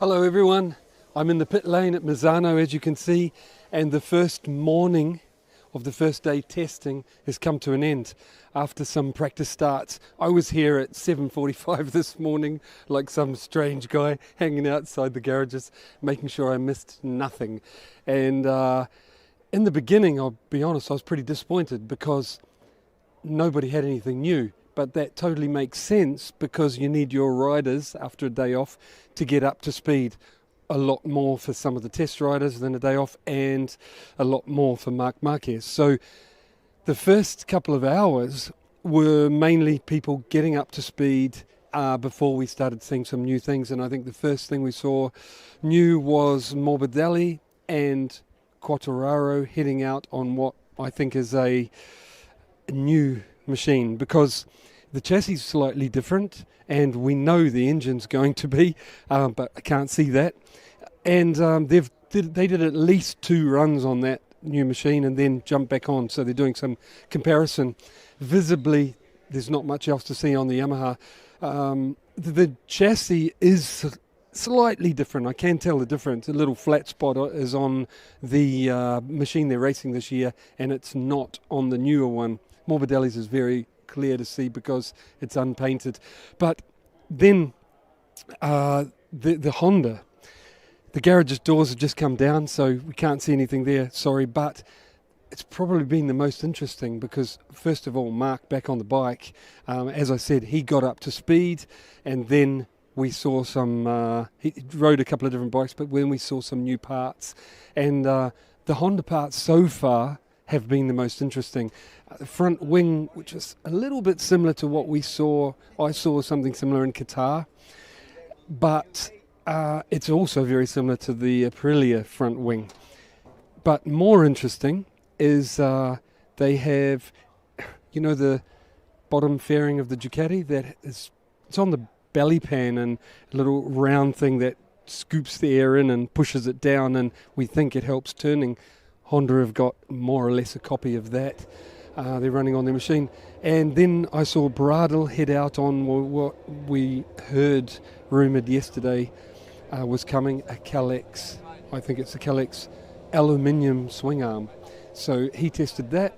Hello everyone, I'm in the pit lane at Misano as you can see, and the first morning of the first day testing has come to an end after some practice starts. I was here at 7:45 this morning like some strange guy hanging outside the garages making sure I missed nothing, and in the beginning, I'll be honest, I was pretty disappointed because nobody had anything new. But that totally makes sense because you need your riders after a day off to get up to speed. A lot more for some of the test riders than a day off, and a lot more for Marc Marquez. So the first couple of hours were mainly people getting up to speed before we started seeing some new things. And I think the first thing we saw new was Morbidelli and Quartararo heading out on what I think is a new machine, because the chassis is slightly different and we know the engine's going to be, but I can't see that. And they did at least 2 runs on that new machine and then jumped back on, so they're doing some comparison. Visibly, there's not much else to see on the Yamaha. The chassis is slightly different. I can tell the difference. A little flat spot is on the machine they're racing this year, and it's not on the newer one. Morbidelli's is very clear to see because it's unpainted. But then the Honda, the garage's doors have just come down, so we can't see anything there, sorry, but it's probably been the most interesting because, first of all, Mark back on the bike. As I said, he got up to speed, and then we saw some, he rode a couple of different bikes, but when we saw some new parts, and the Honda parts so far have been the most interesting. The front wing, which is a little bit similar to what we saw, I saw something similar in Qatar, but it's also very similar to the Aprilia front wing. But more interesting is they have, you know, the bottom fairing of the Ducati, it's on the belly pan, and a little round thing that scoops the air in and pushes it down, and we think it helps turning. Honda have got more or less a copy of that. They're running on their machine. And then I saw Bradl head out on what we heard rumoured yesterday was coming, a Kalex, I think it's a Kalex aluminium swing arm. So he tested that.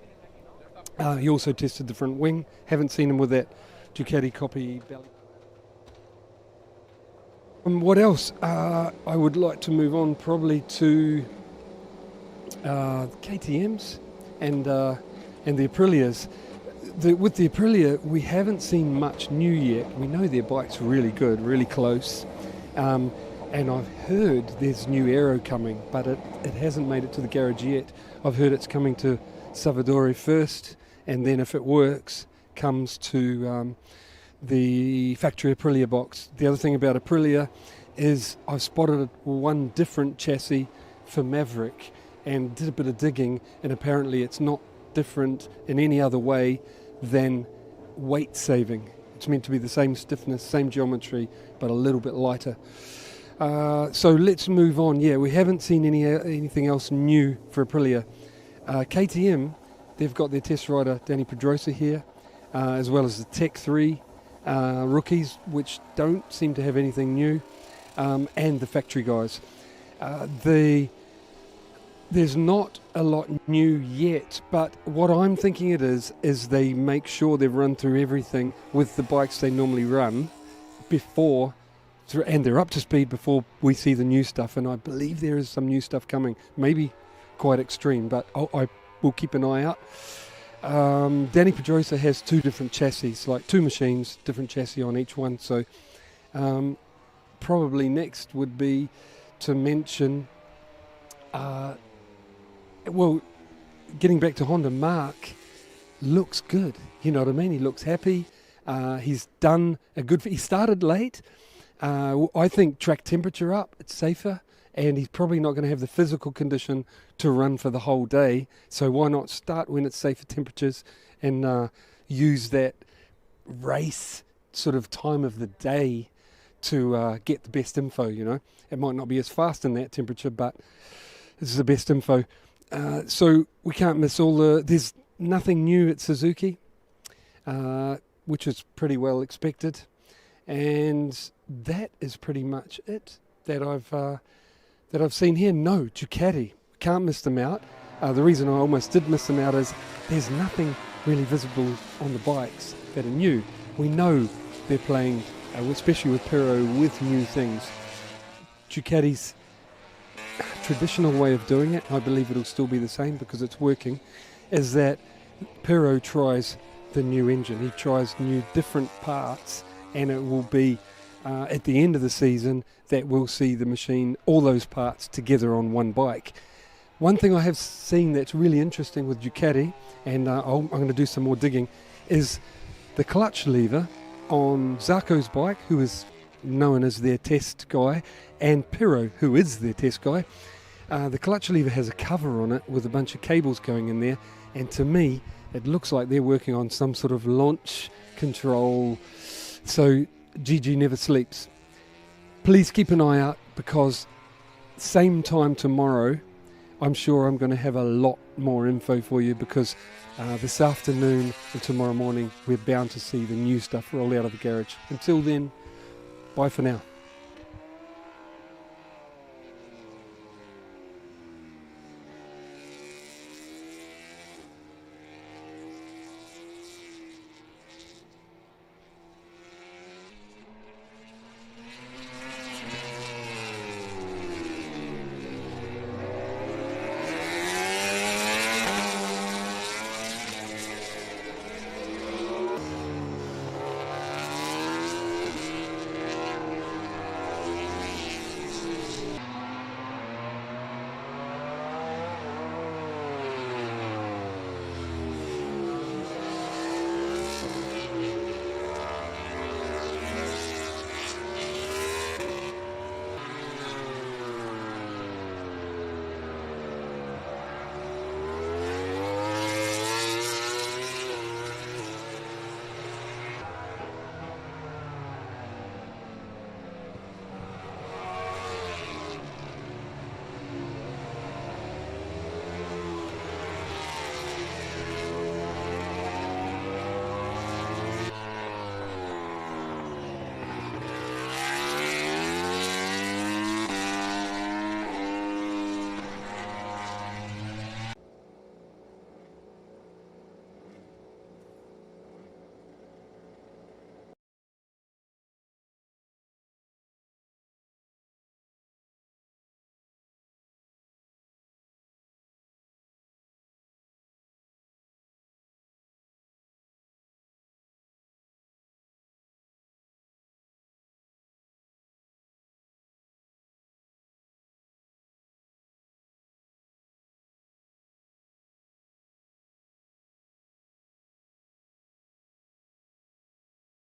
He also tested the front wing. Haven't seen him with that Ducati copy belly. What else? I would like to move on probably to KTMs and the Aprilias. With the Aprilia, we haven't seen much new yet. We know their bike's really good, really close. And I've heard there's new aero coming, but it hasn't made it to the garage yet. I've heard it's coming to Salvadori first, and then if it works, comes to the factory Aprilia box. The other thing about Aprilia is I've spotted one different chassis for Maverick and did a bit of digging, and apparently it's not different in any other way than weight saving. It's meant to be the same stiffness, same geometry, but a little bit lighter. So let's move on. Yeah, we haven't seen anything else new for Aprilia. KTM, they've got their test rider Danny Pedrosa here, as well as the Tech 3 rookies, which don't seem to have anything new, and the factory guys. There's not a lot new yet, but what I'm thinking it is they make sure they've run through everything with the bikes they normally run before, and they're up to speed before we see the new stuff. And I believe there is some new stuff coming, maybe quite extreme, but I will keep an eye out. Danny Pedrosa has 2 different chassis, like 2 machines, different chassis on each one. So probably next would be to mention, well, getting back to Honda, Mark looks good. You know what I mean? He looks happy. He's done a good. He started late. I think track temperature up. It's safer, and he's probably not going to have the physical condition to run for the whole day. So why not start when it's safer temperatures and use that race sort of time of the day to get the best info. You know, it might not be as fast in that temperature, but this is the best info. So we can't miss there's nothing new at Suzuki, which is pretty well expected. And that is pretty much it that I've seen here? No, Ducati. Can't miss them out. The reason I almost did miss them out is there's nothing really visible on the bikes that are new. We know they're playing, especially with Pero, with new things. Ducati's traditional way of doing it, I believe it'll still be the same because it's working, is that Pero tries the new engine. He tries new different parts, and it will be at the end of the season that we'll see the machine, all those parts together on one bike. One thing I have seen that's really interesting with Ducati, and I'm going to do some more digging, is the clutch lever on Zarco's bike, who is known as their test guy, and Pero, who is their test guy. The clutch lever has a cover on it with a bunch of cables going in there, and to me it looks like they're working on some sort of launch control, so GG never sleeps. Please keep an eye out, because same time tomorrow I'm sure I'm going to have a lot more info for you, because this afternoon and tomorrow morning we're bound to see the new stuff roll out of the garage. Until then, bye for now.